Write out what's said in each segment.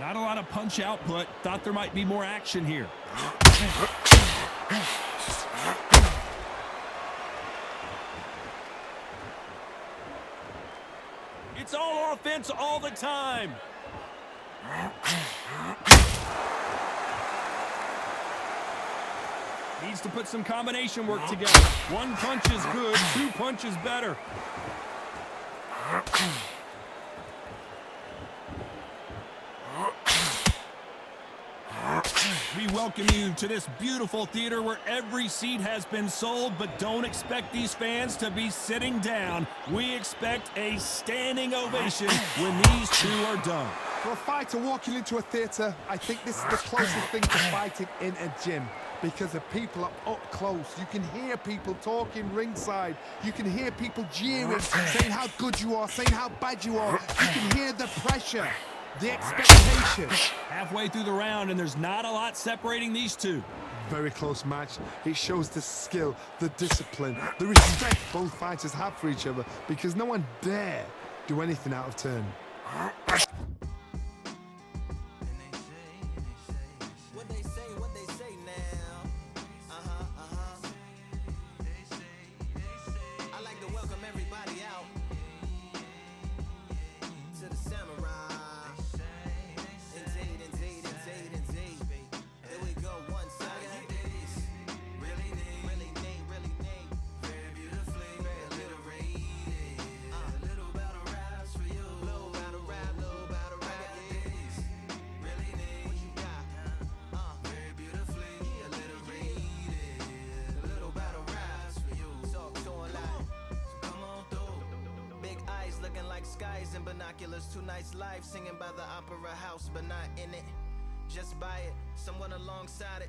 Not a lot of punch output. Thought there might be more action here. It's all offense all the time. Needs to put some combination work together. One punch is good, two punches better. We welcome you to this beautiful theater where every seat has been sold, but don't expect these fans to be sitting down. We expect a standing ovation when these two are done. For a fighter walking into a theater, I think this is the closest thing to fighting in a gym, because the people are up close. You can hear people talking ringside. You can hear people jeering, saying how good you are, saying how bad you are. You can hear the pressure, the expectation. Halfway through the round, and there's not a lot separating these two. Very close match. It shows the skill, the discipline, the respect both fighters have for each other, because no one dare do anything out of turn. Skies and binoculars, two nights live singing by the opera house, but not in it, just by it, someone alongside it,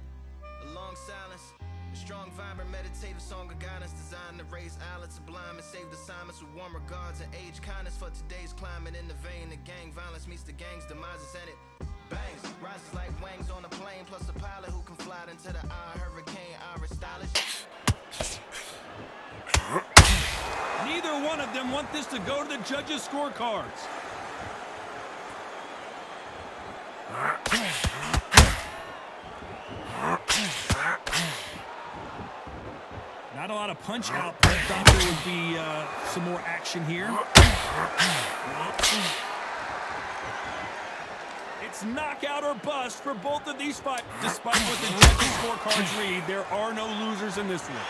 a long silence, a strong, vibrant, meditative song of guidance designed to raise eyelids sublime and save the silence with warm regards and age kindness for today's climate. In the vein of gang violence meets the gang's demises, and it bangs, rises like wings on a plane, plus a pilot who can fly into the eye, hurricane, Irish stylish. Neither one of them want this to go to the judges' scorecards. Not a lot of punch output. Thought there would be some more action here. It's knockout or bust for both of these fights. Despite what the judges' scorecards read, there are no losers in this one.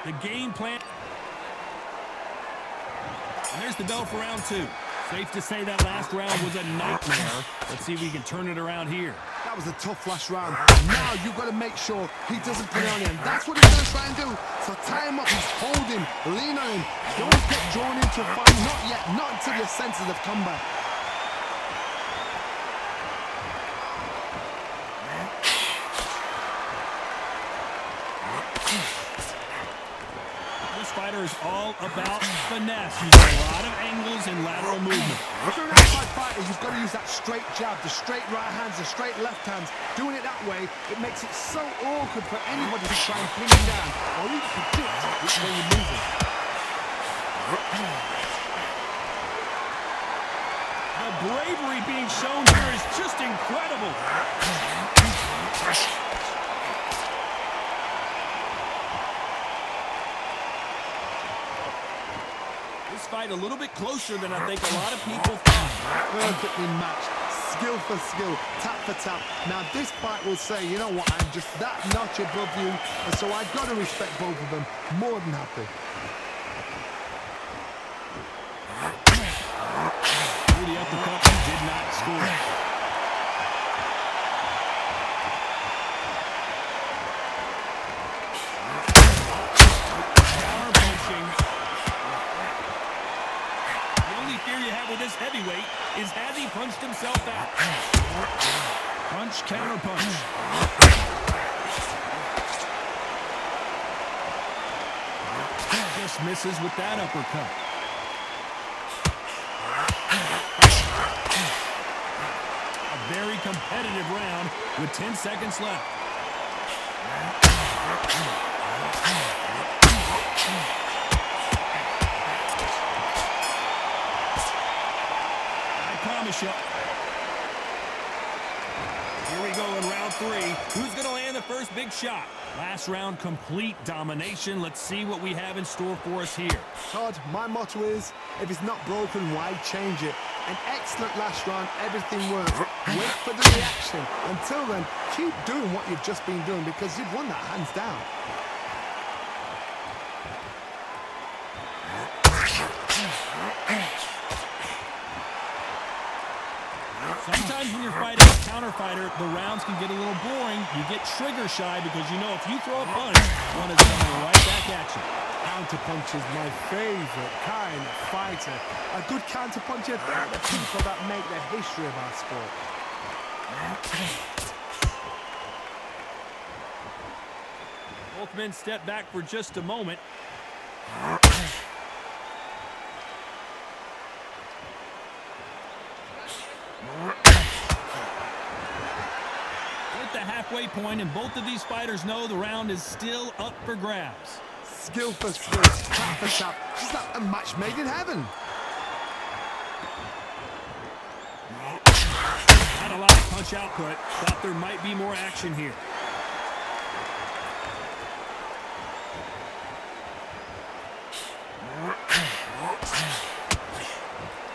The game plan. And there's the bell for round two. Safe to say that last round was a nightmare. Let's see if we can turn it around here. That was a tough last round. Now you've got to make sure he doesn't put it on him. That's what he's going to try and do. So tie him up, hold him, lean on him. Don't get drawn into a fight. Not yet. Not until your senses have come back. Fighter is all about finesse, using a lot of angles and lateral movement. For an outside fighter, you've got to use that straight jab, the straight right hands, the straight left hands. Doing it that way, it makes it so awkward for anybody to try and pin him down, or even predict which way you're moving. The bravery being shown here is just incredible. This fight a little bit closer than I think a lot of people thought. Perfectly matched, skill for skill, tap for tap. Now this fight will say, you know what, I'm just that notch above you, and so I've got to respect both of them. More than happy. Through the uppercut, did not score. This heavyweight is has he punched himself out. Punch, counter punch. Just misses with that uppercut. A very competitive round with 10 seconds left. big shot. Last round, complete domination. Let's see what we have in store for us here. Todd, my motto is, if it's not broken, why change it? An excellent last round, everything works. Wait for the reaction. Until then, keep doing what you've just been doing because you've won that hands down. Sometimes when you're fighting a counter fighter, the rounds can get a little boring. You get trigger shy because you know if you throw a punch, one is coming right back at you. Counter punch is my favorite kind of fighter. A good counter puncher, they're the people that make the history of our sport. Both men step back for just a moment. At the halfway point, and both of these fighters know the round is still up for grabs. Skill for skill, tap for tap, just like a match made in heaven. Not a lot of punch output. Thought there might be more action here.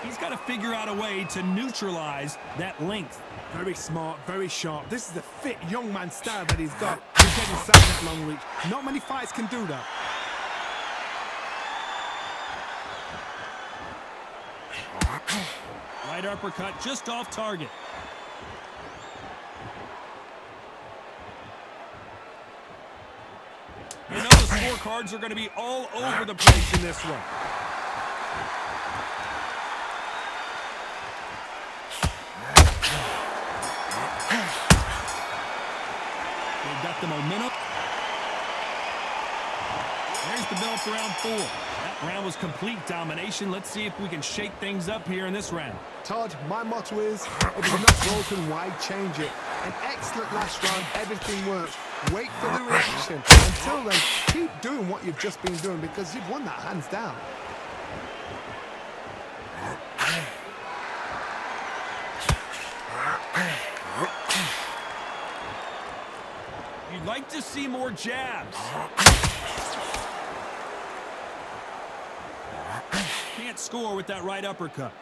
He's got to figure out a way to neutralize that length. Very smart, very sharp. This is a fit young man style that he's got. He's getting inside that long reach. Not many fights can do that. Right uppercut just off target. You know the scorecards are going to be all over the place in this one. They've got the momentum. There's the bell for round 4. That round was complete domination. Let's see if we can shake things up here in this round. Todd, my motto is, if it's not broken, why change it? An excellent last round, everything works. Wait for the reaction. Until then, keep doing what you've just been doing because you've won that hands down. You'd like to see more jabs. Can't score with that right uppercut.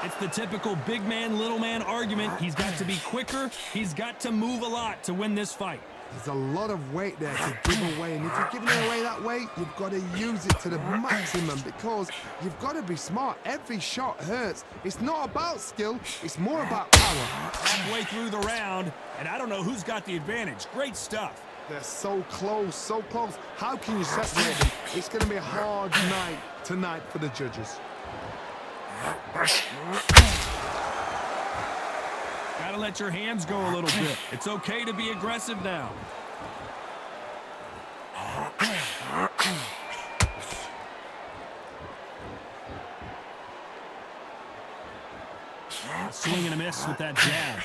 It's the typical big man, little man argument. He's got to be quicker. He's got to move a lot to win this fight. There's a lot of weight there to give away, and if you're giving it away that way, you've got to use it to the maximum because you've got to be smart. Every shot hurts. It's not about skill, it's more about power. Halfway through the round, and I don't know who's got the advantage. Great stuff. They're so close, so close. How can you separate them? It's going to be a hard night tonight for the judges. Gotta let your hands go a little bit. It's okay to be aggressive now. Swing and a miss with that jab.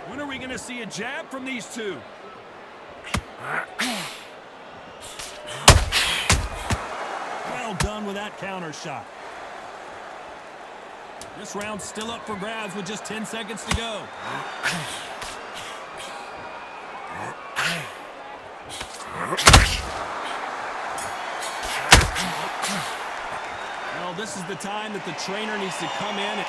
When are we going to see a jab from these two? Well done with that counter shot. This round's still up for grabs with just 10 seconds to go. Well, this is the time that the trainer needs to come in.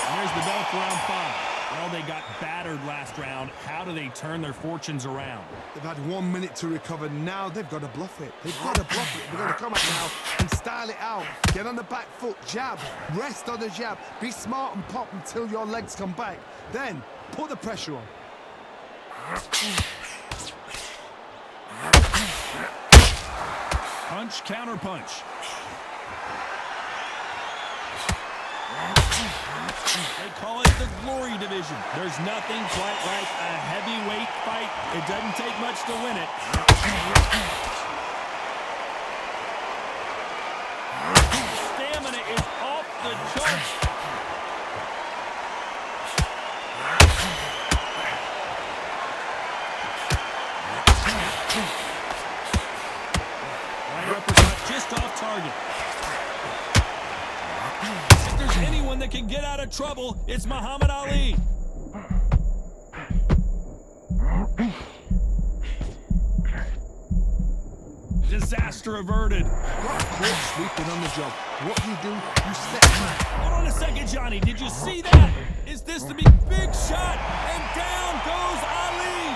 And there's the bell for round 5. Well, they got battered last round. How do they turn their fortunes around? They've had 1 minute to recover. Now they've got to bluff it. They've got to bluff it. They've got to come out now and style it out. Get on the back foot, jab, rest on the jab. Be smart and pop until your legs come back. Then put the pressure on. Punch, counter punch. They call it the Glory Division. There's nothing quite like a heavyweight fight. It doesn't take much to win it. Stamina is off the charts. one that can get out of trouble. It's Muhammad Ali. Disaster averted. Got caught sleeping on the job. What do? You step back. Hold on a second, Johnny. Did you see that? Is this the big shot? And down goes Ali.